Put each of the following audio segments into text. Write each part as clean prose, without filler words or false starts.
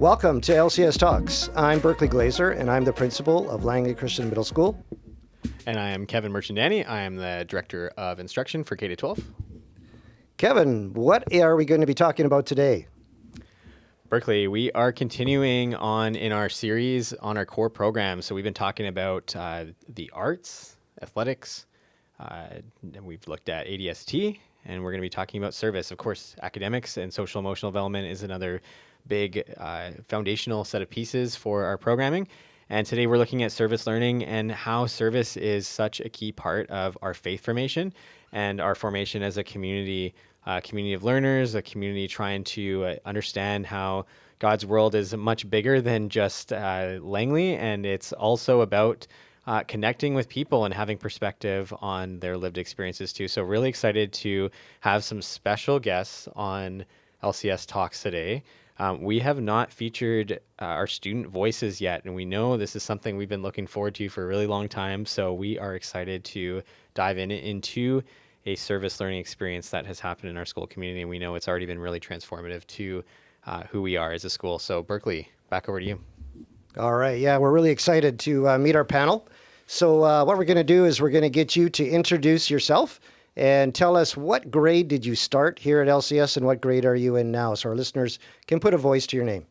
Welcome to LCS Talks. I'm Berkley Glazer, and I'm the principal of Langley Christian Middle School. And I am Kevin Merchandani. I am the Director of Instruction for K-12. Kevin, what are we going to be talking about today? Berkley, we are continuing on in our series on our core program. So we've been talking about the arts, athletics, and we've looked at ADST, and we're going to be talking about service. Of course, academics and social emotional development is another big foundational set of pieces for our programming. And today we're looking at service learning and how service is such a key part of our faith formation and our formation as a community of learners, a community trying to understand how God's world is much bigger than just Langley. And it's also about connecting with people and having perspective on their lived experiences too. So really excited to have some special guests on LCS Talks today. We have not featured our student voices yet, and we know this is something we've been looking forward to for a really long time. So we are excited to dive into a service learning experience that has happened in our school community, and we know it's already been really transformative to who we are as a school. So Berkley, back over to you. All right. Yeah, we're really excited to meet our panel. So what we're going to do is we're going to get you to introduce yourself and tell us what grade did you start here at LCS and what grade are you in now, so our listeners can put a voice to your name.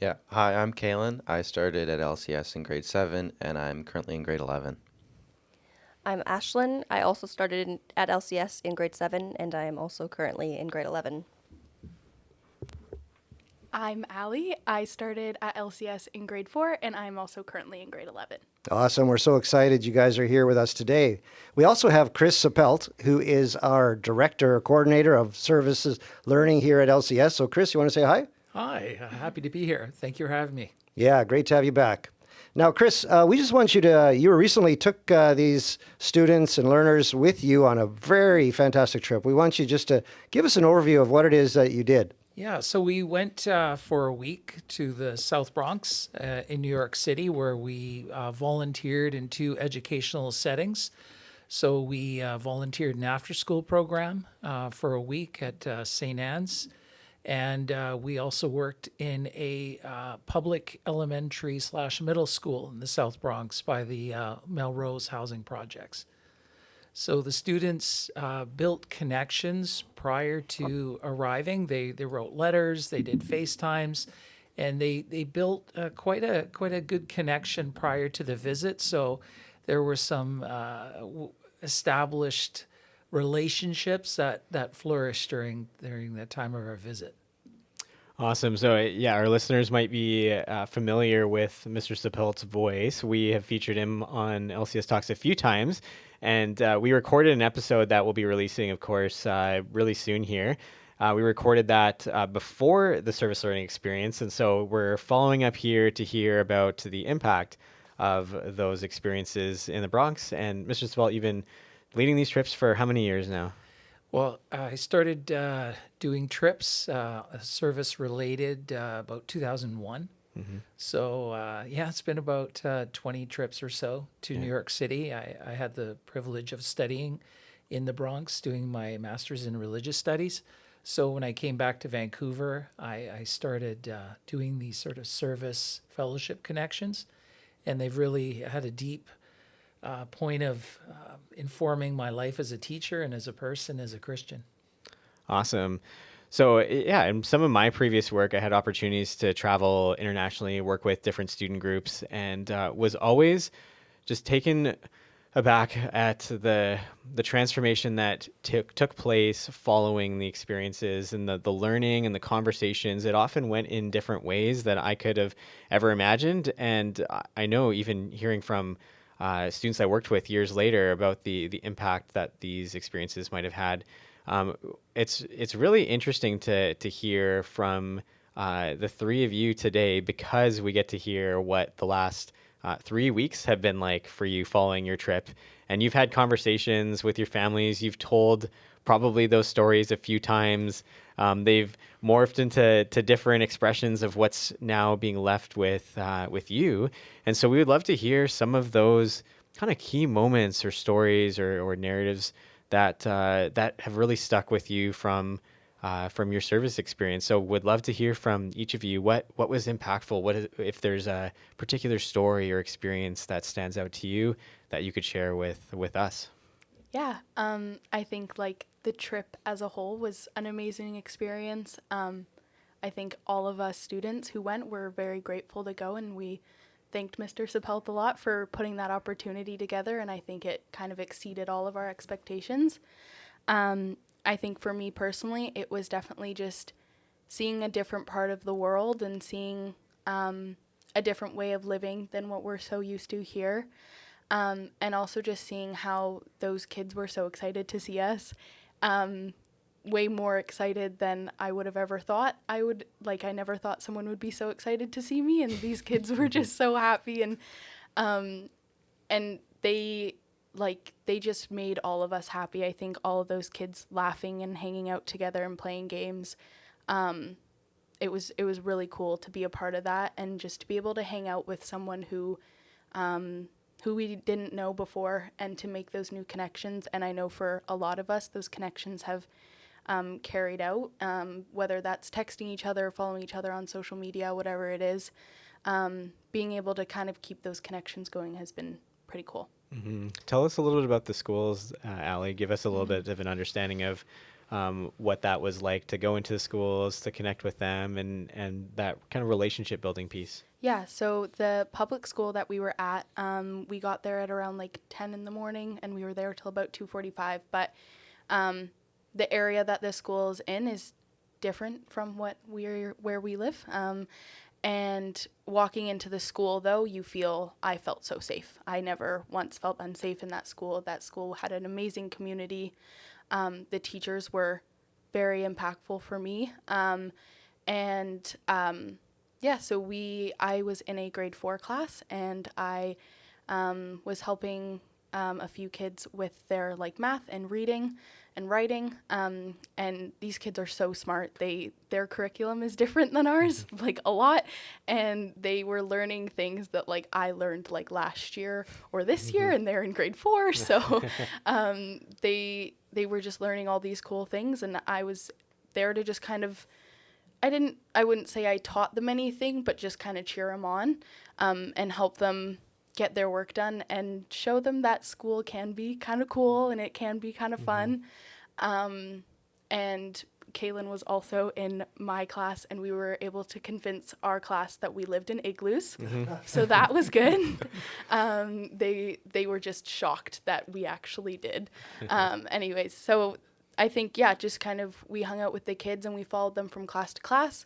Yeah. Hi, I'm Kalen. I started at LCS in grade 7, and I'm currently in grade 11. I'm Ashlyn. I also started at LCS in grade 7, and I am also currently in grade 11. I'm Allie. I started at LCS in grade 4, and I'm also currently in grade 11. Awesome. We're so excited you guys are here with us today. We also have Chris Seppelt, who is our director or coordinator of services learning here at LCS. So Chris, you want to say hi? Hi, happy to be here. Thank you for having me. Yeah, great to have you back. Now, Chris, we just want you recently took these students and learners with you on a very fantastic trip. We want you just to give us an overview of what it is that you did. Yeah, so we went for a week to the South Bronx in New York City, where we volunteered in 2 educational settings. So we volunteered in an after-school program for a week at St. Anne's. And we also worked in a public elementary/middle school in the South Bronx by the Melrose Housing Projects. So the students built connections prior to arriving. They wrote letters, they did FaceTimes, and they built quite a good connection prior to the visit. So there were some established relationships that flourished during that time of our visit. Awesome. So yeah, our listeners might be familiar with Mr. Seppelt's voice. We have featured him on LCS Talks a few times, and we recorded an episode that we'll be releasing, of course, really soon here. We recorded that before the service learning experience, and so we're following up here to hear about the impact of those experiences in the Bronx. And Mr. Seppelt, you've been leading these trips for how many years now? Well, I started doing trips, service-related, about 2001. Mm-hmm. So, it's been about 20 trips or so to New York City. I had the privilege of studying in the Bronx, doing my master's in religious studies. So when I came back to Vancouver, I started doing these sort of service fellowship connections, and they've really had a deep point of informing my life as a teacher and as a person, as a Christian. Awesome. So yeah, in some of my previous work, I had opportunities to travel internationally, work with different student groups, and was always just taken aback at the transformation that took place following the experiences and the learning and the conversations. It often went in different ways that I could have ever imagined. And I know even hearing from students I worked with years later about the impact that these experiences might have had. It's really interesting to hear from the three of you today, because we get to hear what the last 3 weeks have been like for you following your trip. And you've had conversations with your families. You've told probably those stories a few times. They've morphed into different expressions of what's now being left with you. And so we would love to hear some of those kind of key moments or stories or narratives that have really stuck with you from from your service experience. So would love to hear from each of you. What was impactful? If there's a particular story or experience that stands out to you that you could share with us? Yeah, I think like the trip as a whole was an amazing experience. I think all of us students who went were very grateful to go, and we thanked Mr. Seppelt a lot for putting that opportunity together, and I think it kind of exceeded all of our expectations. I think for me personally, it was definitely just seeing a different part of the world and seeing a different way of living than what we're so used to here. And also just seeing how those kids were so excited to see us. Way more excited than I would have ever thought I would. Like, I never thought someone would be so excited to see me, and these kids were just so happy, and they just made all of us happy. I think all of those kids laughing and hanging out together and playing games, it was really cool to be a part of that, and just to be able to hang out with someone who we didn't know before, and to make those new connections. And I know for a lot of us, those connections have carried out, whether that's texting each other, following each other on social media, whatever it is. Being able to kind of keep those connections going has been pretty cool. Mm-hmm. Tell us a little bit about the schools, Allie. Give us a little bit of an understanding of what that was like to go into the schools, to connect with them, and that kind of relationship building piece. Yeah, so the public school that we were at, we got there at around like 10 in the morning, and we were there till about 2:45. But the area that the school is in is different from where we live. And walking into the school, though, I felt so safe. I never once felt unsafe in that school. That school had an amazing community. The teachers were very impactful for me. So I was in a grade 4 class, and I was helping a few kids with their like math and reading and writing. And these kids are so smart. Their curriculum is different than ours, like a lot. And they were learning things that like I learned like last year or this year, and they're in grade 4. So they were just learning all these cool things, and I was there to just kind of, I wouldn't say I taught them anything, but just kind of cheer them on, and help them get their work done and show them that school can be kind of cool and it can be kind of fun. And Kaylin was also in my class, and we were able to convince our class that we lived in igloos. So that was good. They were just shocked that we actually did. Anyways, so I think, yeah, just kind of we hung out with the kids and we followed them from class to class.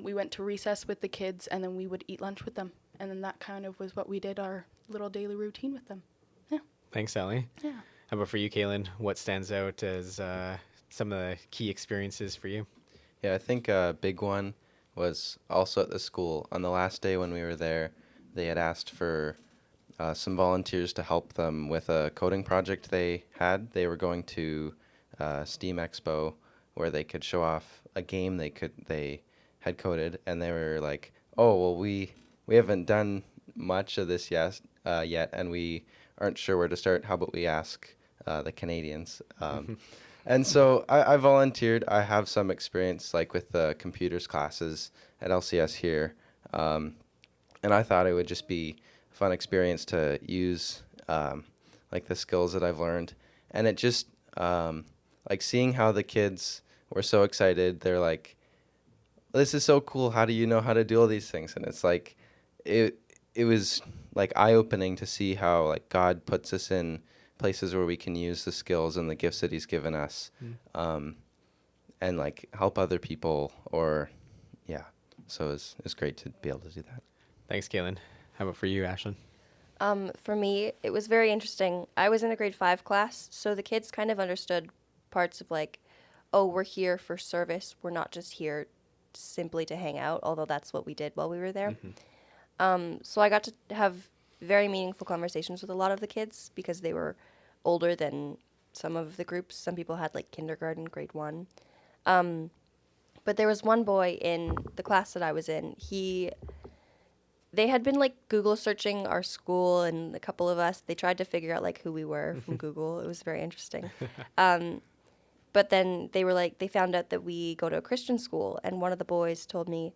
We went to recess with the kids, and then we would eat lunch with them. And then that kind of was what we did, our little daily routine with them. Yeah. Thanks, Allie. Yeah. How about for you, Kaylin? What stands out as some of the key experiences for you? Yeah, I think a big one was also at the school. On the last day when we were there, they had asked for some volunteers to help them with a coding project they had. They were going to STEAM Expo, where they could show off a game they had coded, and they were like, "Oh, well, we haven't done much of this yet, and we aren't sure where to start. How about we ask the Canadians?" And so I volunteered. I have some experience like with the computers classes at LCS here, and I thought it would just be a fun experience to use like the skills that I've learned, and it just like seeing how the kids were so excited. They're like, "This is so cool. How do you know how to do all these things?" And it's like, it was like eye-opening to see how like God puts us in places where we can use the skills and the gifts that He's given us, and like help other people. Or, yeah. So it's great to be able to do that. Thanks, Kaylin. How about for you, Ashlyn? For me, it was very interesting. I was in a grade 5 class, so the kids kind of understood parts of like, oh, we're here for service. We're not just here simply to hang out, although that's what we did while we were there. So I got to have very meaningful conversations with a lot of the kids because they were older than some of the groups. Some people had like kindergarten, grade 1. But there was one boy in the class that I was in. They had been like Google searching our school, and a couple of us, they tried to figure out like who we were from Google. It was very interesting. But then they found out that we go to a Christian school, and one of the boys told me,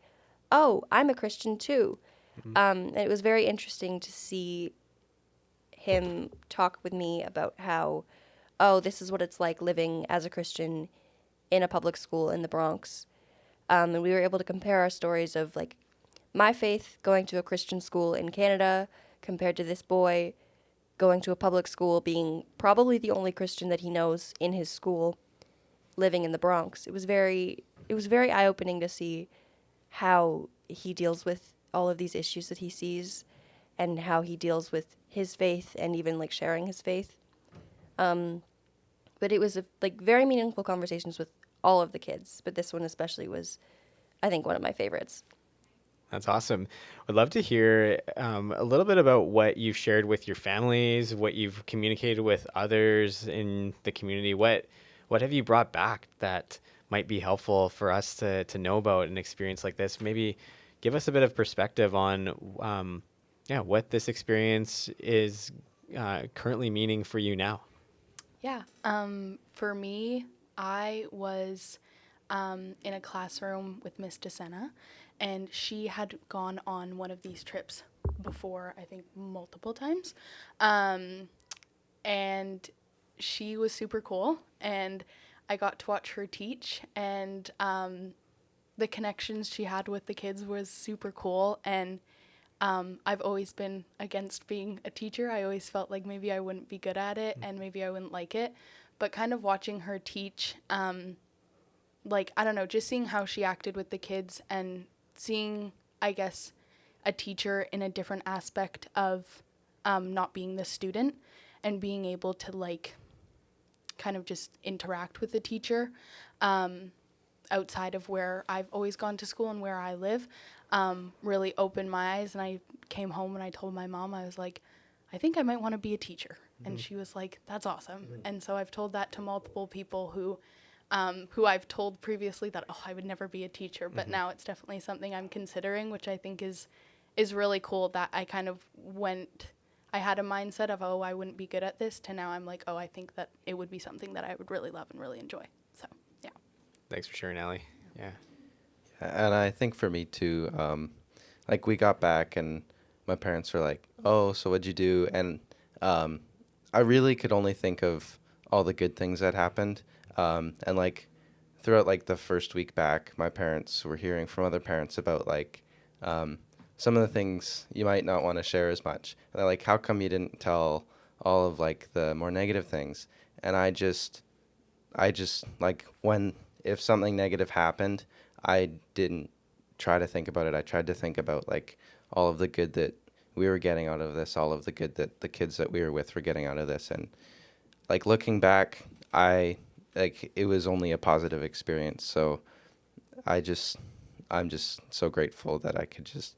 "Oh, I'm a Christian too." And it was very interesting to see him talk with me about how, oh, this is what it's like living as a Christian in a public school in the Bronx. And we were able to compare our stories of like my faith going to a Christian school in Canada compared to this boy going to a public school, being probably the only Christian that he knows in his school, living in the Bronx. It was very eye-opening to see how he deals with all of these issues that he sees and how he deals with his faith and even like sharing his faith. But it was like very meaningful conversations with all of the kids, but this one especially was, I think, one of my favorites. That's awesome. Would love to hear a little bit about what you've shared with your families, what you've communicated with others in the community. What have you brought back that might be helpful for us to know about an experience like this? Maybe give us a bit of perspective on what this experience is currently meaning for you now. Yeah. For me, I was in a classroom with Miss DeSena, and she had gone on one of these trips before, I think multiple times. And she was super cool, and I got to watch her teach, and the connections she had with the kids was super cool. And I've always been against being a teacher. I always felt like maybe I wouldn't be good at it and maybe I wouldn't like it. But kind of watching her teach, like, I don't know, just seeing how she acted with the kids and seeing, I guess, a teacher in a different aspect of not being the student and being able to, like, kind of just interact with the teacher outside of where I've always gone to school and where I live, really opened my eyes. And I came home and I told my mom, I was like, I think I might want to be a teacher. Mm-hmm. And she was like, that's awesome. Mm-hmm. And so I've told that to multiple people who I've told previously that, I would never be a teacher. But mm-hmm. now it's definitely something I'm considering, which I think is really cool, that I kind of I had a mindset of, I wouldn't be good at this, to now I'm like, I think that it would be something that I would really love and really enjoy. So, yeah. Thanks for sharing, Allie. Yeah. And I think for me too, like we got back and my parents were like, so what'd you do? And I really could only think of all the good things that happened. And like throughout like the first week back, my parents were hearing from other parents about like some of the things you might not want to share as much. And they're like, how come you didn't tell all of like the more negative things? And I just like if something negative happened, I didn't try to think about it. I tried to think about like all of the good that we were getting out of this, all of the good that the kids that we were with were getting out of this. And like looking back, it was only a positive experience. So I'm just so grateful that I could just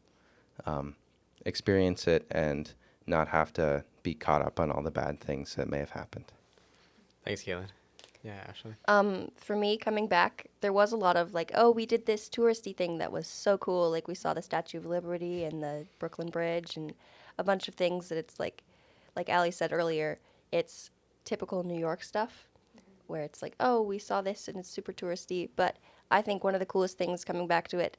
experience it and not have to be caught up on all the bad things that may have happened. Thanks, Kaylin. Yeah, Ashley. For me, coming back, there was a lot of like, we did this touristy thing that was so cool. Like we saw the Statue of Liberty and the Brooklyn Bridge and a bunch of things that it's like Allie said earlier, it's typical New York stuff where it's like, we saw this and it's super touristy. But I think one of the coolest things coming back to it,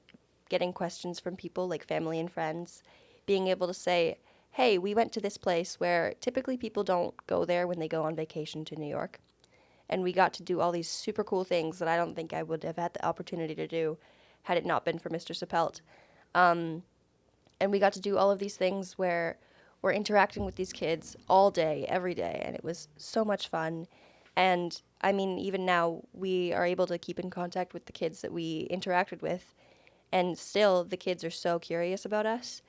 getting questions from people like family and friends, being able to say, hey, we went to this place where typically people don't go there when they go on vacation to New York. And we got to do all these super cool things that I don't think I would have had the opportunity to do had it not been for Mr. Seppelt. And we got to do all of these things where we're interacting with these kids all day, every day, and it was so much fun. And I mean, even now, we are able to keep in contact with the kids that we interacted with, and still the kids are so curious about us,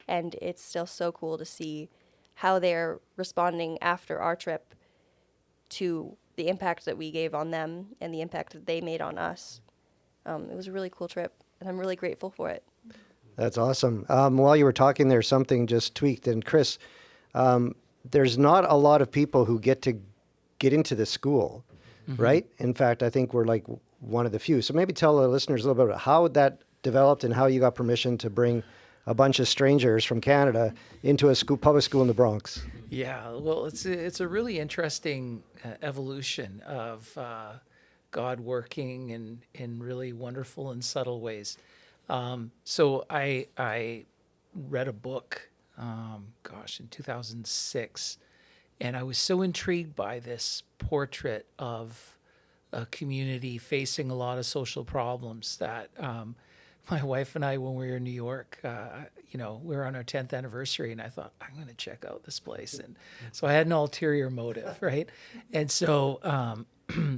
and it's still so cool to see how they're responding after our trip to the impact that we gave on them and the impact that they made on us. It was a really cool trip, and I'm really grateful for it. That's awesome. While you were talking there, something just tweaked. And Chris, there's not a lot of people who get into the school, mm-hmm. right? In fact, I think we're like one of the few. So maybe tell the listeners a little bit about how that developed and how you got permission to bring a bunch of strangers from Canada into a public school in the Bronx. Yeah, well, it's a really interesting evolution of God working in really wonderful and subtle ways. So I read a book, in 2006, and I was so intrigued by this portrait of a community facing a lot of social problems that my wife and I, when we were in New York, we were on our 10th anniversary, and I thought, I'm going to check out this place. And so I had an ulterior motive, right? And so,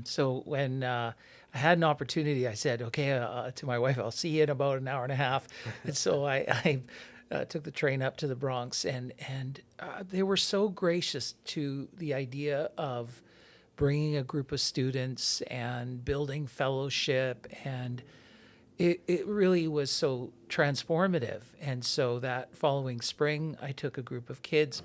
so when I had an opportunity, I said, okay, to my wife, I'll see you in about an hour and a half. And so I took the train up to the Bronx, and they were so gracious to the idea of bringing a group of students and building fellowship, and it really was so transformative. And so that following spring, I took a group of kids.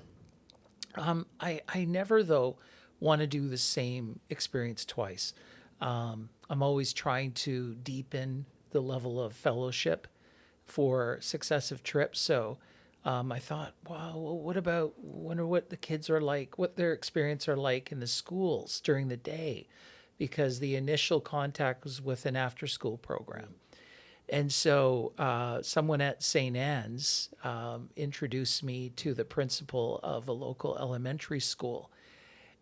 I never, though, want to do the same experience twice. I'm always trying to deepen the level of fellowship for successive trips. So I thought, wow, well, wonder what the kids are like, what their experience are like in the schools during the day, because the initial contact was with an after-school program. And so someone at St. Anne's introduced me to the principal of a local elementary school.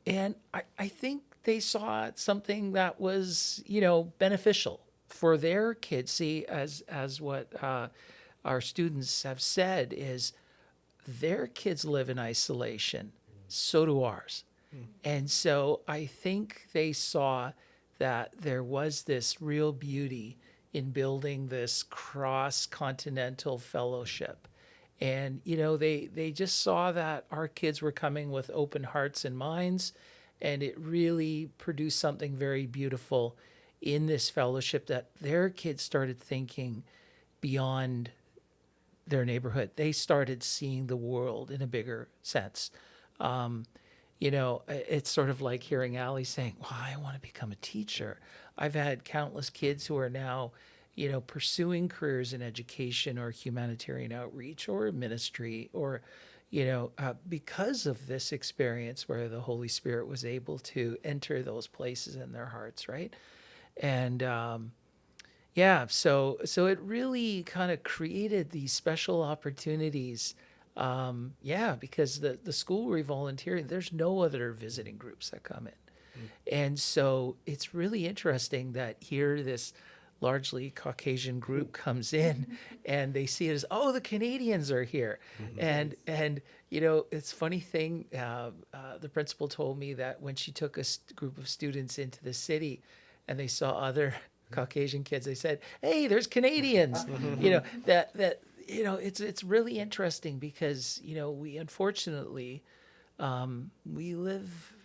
And I think they saw something that was, beneficial for their kids. See, as what our students have said is their kids live in isolation. So do ours. And so I think they saw that there was this real beauty in building this cross-continental fellowship. And, they just saw that our kids were coming with open hearts and minds, and it really produced something very beautiful in this fellowship, that their kids started thinking beyond their neighborhood. They started seeing the world in a bigger sense. It's sort of like hearing Allie saying, well, I want to become a teacher. I've had countless kids who are now, pursuing careers in education or humanitarian outreach or ministry, or, because of this experience where the Holy Spirit was able to enter those places in their hearts, right? And so it really kind of created these special opportunities. Because the school we volunteer in, there's no other visiting groups that come in. And so it's really interesting that here this largely Caucasian group comes in and they see it as, oh, the Canadians are here. And it's a funny thing. The principal told me that when she took a group of students into the city and they saw other Caucasian kids, they said, hey, there's Canadians. It's really interesting because, we unfortunately, we live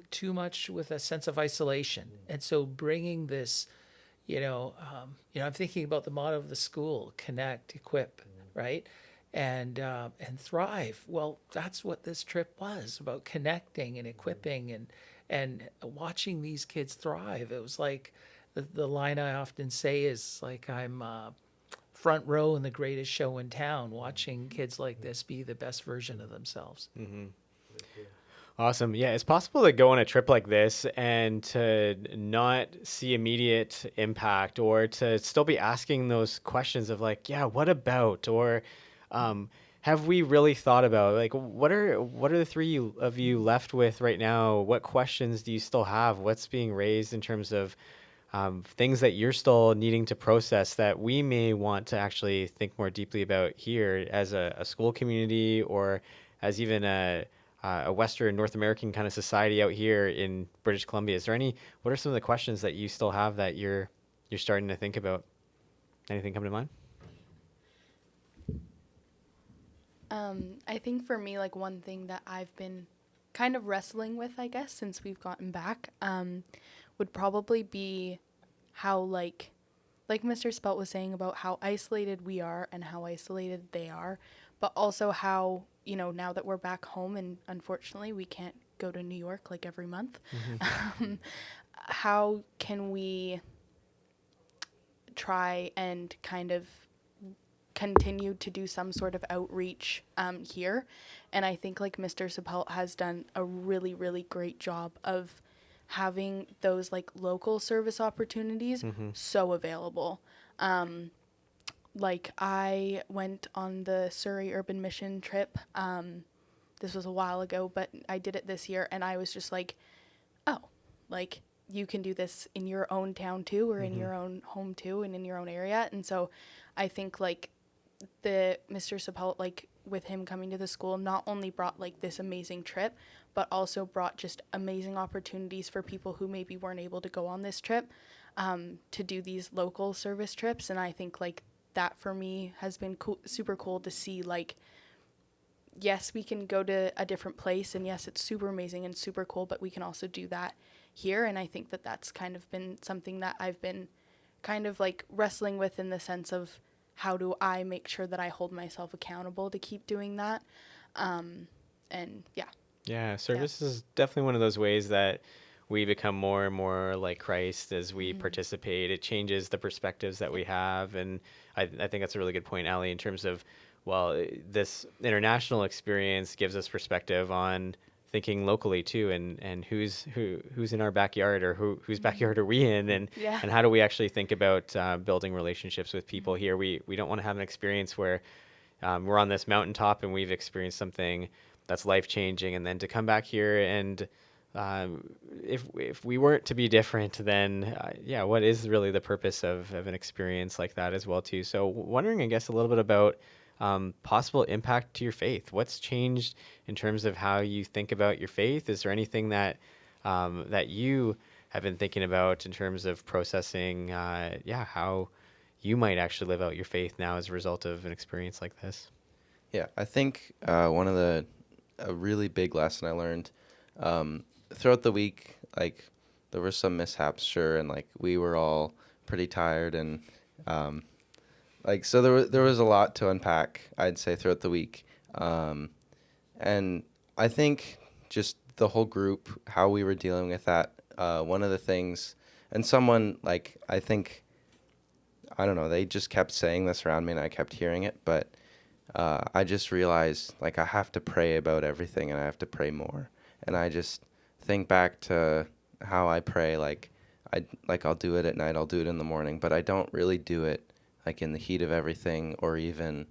too much with a sense of isolation. And so bringing this, I'm thinking about the motto of the school: connect, equip, right? And thrive. Well, that's what this trip was about: connecting and equipping and watching these kids thrive. It was like the line I often say is like, I'm front row in the greatest show in town, watching kids like this be the best version of themselves. Awesome. Yeah, it's possible to go on a trip like this and to not see immediate impact, or to still be asking those questions of like, yeah, what about, or have we really thought about, like, what are the three of you left with right now? What questions do you still have? What's being raised in terms of things that you're still needing to process that we may want to actually think more deeply about here as a school community, or as even a Western North American kind of society out here in British Columbia? What are some of the questions that you still have that you're starting to think about? Anything come to mind? I think for me, like, one thing that I've been kind of wrestling with, I guess, since we've gotten back, would probably be how, like Mr. Seppelt was saying about how isolated we are and how isolated they are, but also how, now that we're back home and unfortunately we can't go to New York like every month, how can we try and kind of continue to do some sort of outreach here? And I think, like, Mr. Seppelt has done a really, really great job of having those like local service opportunities so available. Like I went on the Surrey Urban Mission trip. This was a while ago, but I did it this year, and I was just like, oh, like you can do this in your own town too, or in your own home too, and in your own area. And so I think like the Mr. Seppelt, like with him coming to the school, not only brought like this amazing trip, but also brought just amazing opportunities for people who maybe weren't able to go on this trip, to do these local service trips. And I think like that for me has been super cool to see, like, yes, we can go to a different place, and yes, it's super amazing and super cool, but we can also do that here. And I think that that's kind of been something that I've been kind of like wrestling with, in the sense of how do I make sure that I hold myself accountable to keep doing that. And yeah. Yeah, service is definitely one of those ways that we become more and more like Christ as we participate. It changes the perspectives that we have. And I think that's a really good point, Ali, in terms of, well, this international experience gives us perspective on thinking locally too, and who's in our backyard, or whose backyard are we in, and how do we actually think about building relationships with people here. We don't want to have an experience where we're on this mountaintop and we've experienced something that's life-changing, and then to come back here and if we weren't to be different, then what is really the purpose of an experience like that as well too? So wondering, I guess, a little bit about possible impact to your faith. What's changed in terms of how you think about your faith? Is there anything that that you have been thinking about in terms of processing how you might actually live out your faith now as a result of an experience like this? Yeah, I think a really big lesson I learned throughout the week, like there were some mishaps, sure, and like we were all pretty tired, and like so there was a lot to unpack, I'd say, throughout the week, and I think just the whole group, how we were dealing with that. One of the things, and someone like I think, I don't know, they just kept saying this around me, and I kept hearing it, but I just realized like I have to pray about everything, and I have to pray more. And I just think back to how I pray, I'll do it at night, I'll do it in the morning, but I don't really do it like in the heat of everything, or even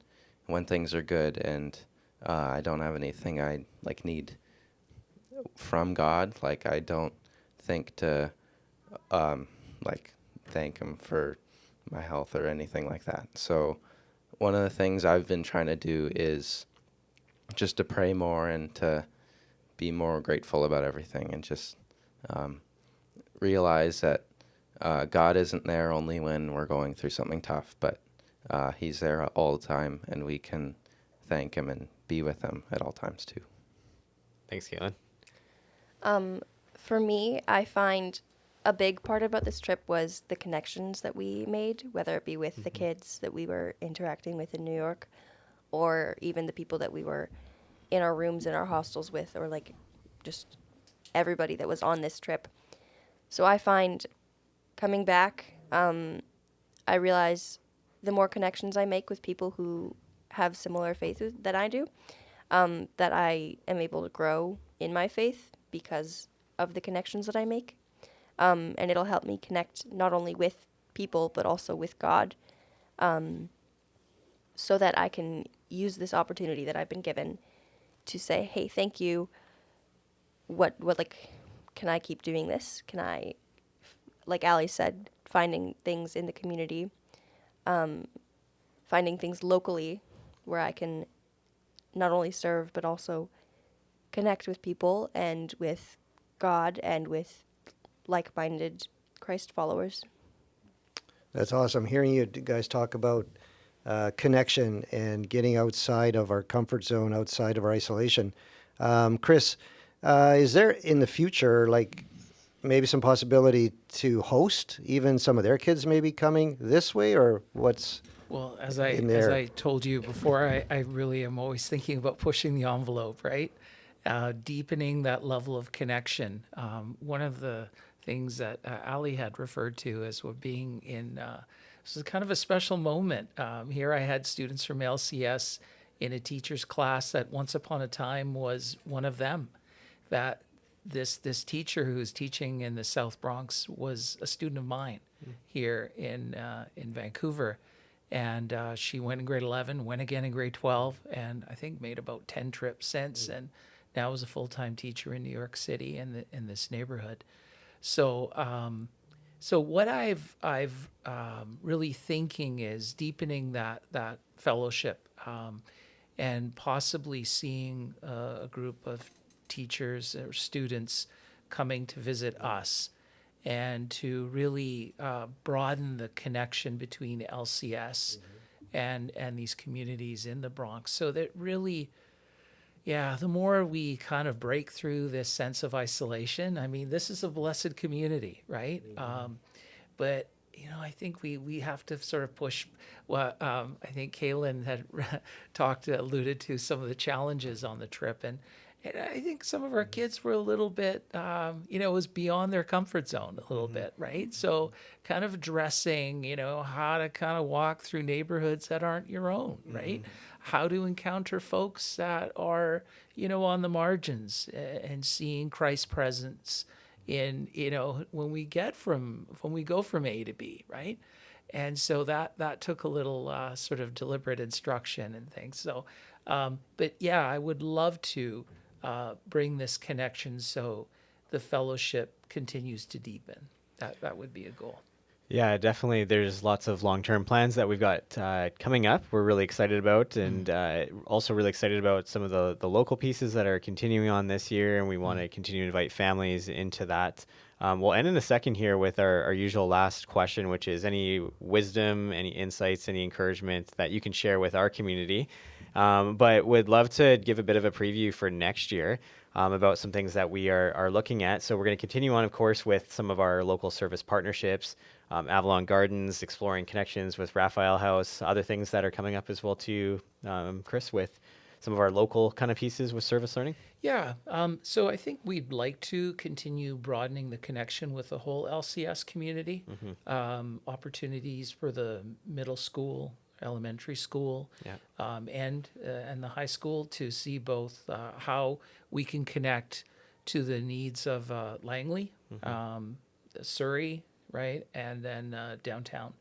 when things are good and I don't have anything I like need from God. Like I don't think to like thank him for my health or anything like that. So one of the things I've been trying to do is just to pray more and to be more grateful about everything, and just realize that God isn't there only when we're going through something tough, but he's there all the time, and we can thank him and be with him at all times too. Thanks, Caitlin. For me, I find a big part about this trip was the connections that we made, whether it be with the kids that we were interacting with in New York, or even the people that we were in our rooms in our hostels with, or like just everybody that was on this trip. So I find coming back, I realize the more connections I make with people who have similar faith that I do, that I am able to grow in my faith because of the connections that I make. And it'll help me connect not only with people, but also with God, so that I can use this opportunity that I've been given to say, hey, thank you. What like, can I keep doing this? Can I, like Ali said, finding things in the community, finding things locally where I can not only serve, but also connect with people and with God and with like-minded Christ followers. That's awesome. Hearing you guys talk about connection and getting outside of our comfort zone, outside of our isolation. Chris, is there in the future, like maybe some possibility to host even some of their kids maybe coming this way, or what's Well, as in there? I told you before, I really am always thinking about pushing the envelope, right? Deepening that level of connection. One of the things that Ali had referred to as what being in this is kind of a special moment. Here I had students from LCS in a teacher's class that once upon a time was one of them, that this teacher who was teaching in the South Bronx was a student of mine here in Vancouver, and she went in grade 11, went again in grade 12, and I think made about 10 trips since, and now is a full-time teacher in New York City in this neighborhood. So so what I've really thinking is deepening that fellowship, and possibly seeing a group of teachers or students coming to visit us, and to really broaden the connection between LCS and these communities in the Bronx, so that really, yeah, the more we kind of break through this sense of isolation. I mean, this is a blessed community, right? But I think we have to sort of push. Well, I think Kaylin had alluded to some of the challenges on the trip, and I think some of our kids were a little bit, it was beyond their comfort zone a little bit, right? So kind of addressing, how to kind of walk through neighborhoods that aren't your own, right? How to encounter folks that are, on the margins, and seeing Christ's presence in, when we go from A to B, right? And so that took a little sort of deliberate instruction and things. So, but yeah, I would love to bring this connection so the fellowship continues to deepen. That would be a goal. Yeah, definitely. There's lots of long-term plans that we've got coming up. We're really excited about, and also really excited about some of the local pieces that are continuing on this year, and we want to continue to invite families into that. We'll end in a second here with our usual last question, which is any wisdom, any insights, any encouragement that you can share with our community. But would love to give a bit of a preview for next year about some things that we are looking at. So we're going to continue on, of course, with some of our local service partnerships, Avalon Gardens, exploring connections with Raphael House, other things that are coming up as well too, Chris, with some of our local kind of pieces with service learning. Yeah. So I think we'd like to continue broadening the connection with the whole LCS community. Opportunities for the middle school, elementary school, and the high school to see both how we can connect to the needs of Langley, Surrey, right, and then downtown.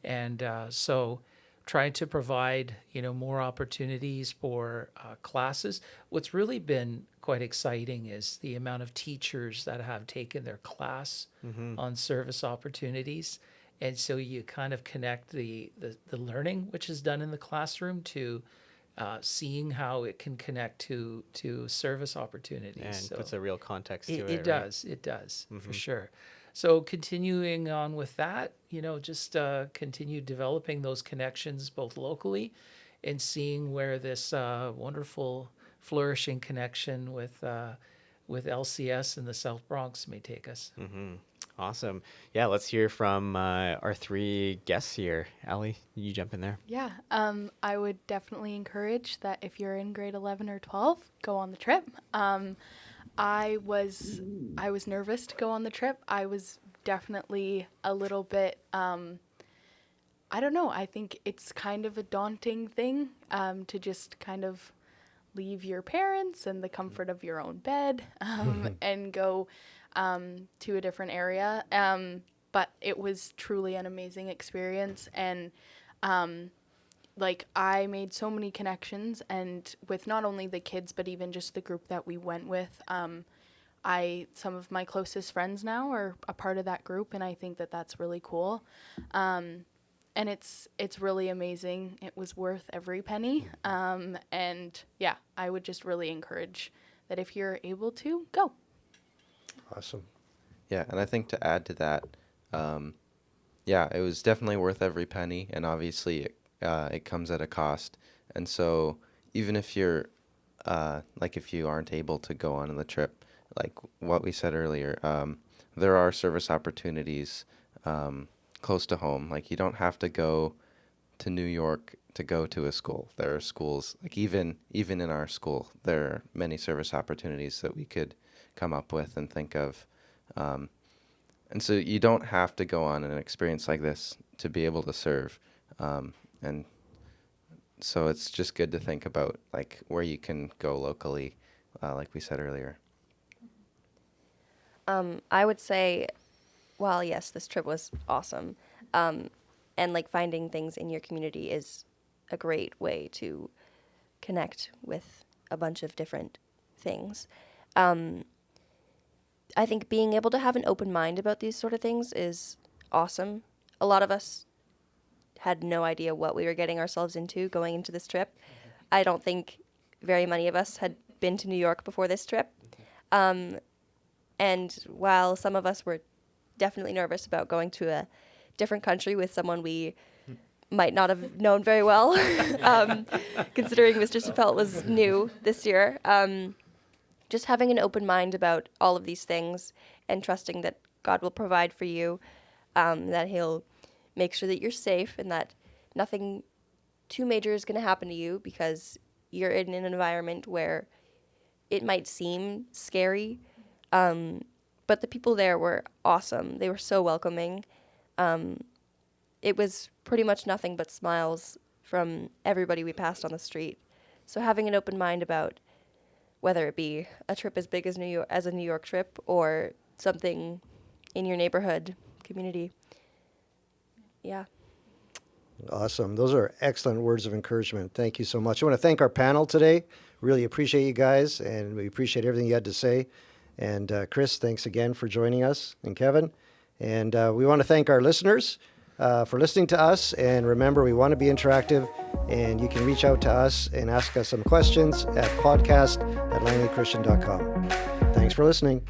And so trying to provide more opportunities for classes. What's really been quite exciting is the amount of teachers that have taken their class on service opportunities. And so you kind of connect the learning which is done in the classroom to seeing how it can connect to service opportunities. And so puts a real context to it. it does. It does, for sure. So continuing on with that, just continue developing those connections both locally and seeing where this wonderful flourishing connection with LCS in the South Bronx may take us. Awesome. Yeah, let's hear from our three guests here. Allie, you jump in there. Yeah, I would definitely encourage that if you're in grade 11 or 12, go on the trip. I was nervous to go on the trip. I was definitely a little bit, I don't know, I think it's kind of a daunting thing to just kind of leave your parents and the comfort of your own bed and go to a different area. But it was truly an amazing experience. And I made so many connections, and with not only the kids, but even just the group that we went with. Some of my closest friends now are a part of that group, and I think that that's really cool. And it's really amazing. It was worth every penny. And yeah, I would just really encourage that if you're able to, go. Awesome. Yeah, and I think to add to that, it was definitely worth every penny, and obviously it comes at a cost. And so even if you're, if you aren't able to go on the trip, like what we said earlier, there are service opportunities close to home. Like, you don't have to go to New York to go to a school. There are schools, like even in our school, there are many service opportunities that we could come up with and think of. And so you don't have to go on an experience like this to be able to serve. And so it's just good to think about like where you can go locally, like we said earlier. I would say, well, yes, this trip was awesome. And like finding things in your community is a great way to connect with a bunch of different things. I think being able to have an open mind about these sort of things is awesome. A lot of us had no idea what we were getting ourselves into going into this trip. I don't think very many of us had been to New York before this trip. And while some of us were definitely nervous about going to a different country with someone we might not have known very well, considering Mr. Seppelt was new this year, just having an open mind about all of these things and trusting that God will provide for you, that He'll make sure that you're safe and that nothing too major is going to happen to you because you're in an environment where it might seem scary, but the people there were awesome. They were so welcoming. It was pretty much nothing but smiles from everybody we passed on the street. So having an open mind about whether it be a trip as big as a New York trip or something in your neighborhood community. Yeah. Awesome. Those are excellent words of encouragement. Thank you so much. I want to thank our panel today. Really appreciate you guys, and we appreciate everything you had to say. And Chris, thanks again for joining us, and Kevin. And we want to thank our listeners for listening to us. And remember, we want to be interactive, and you can reach out to us and ask us some questions at podcast@langleychristian.com. Thanks for listening.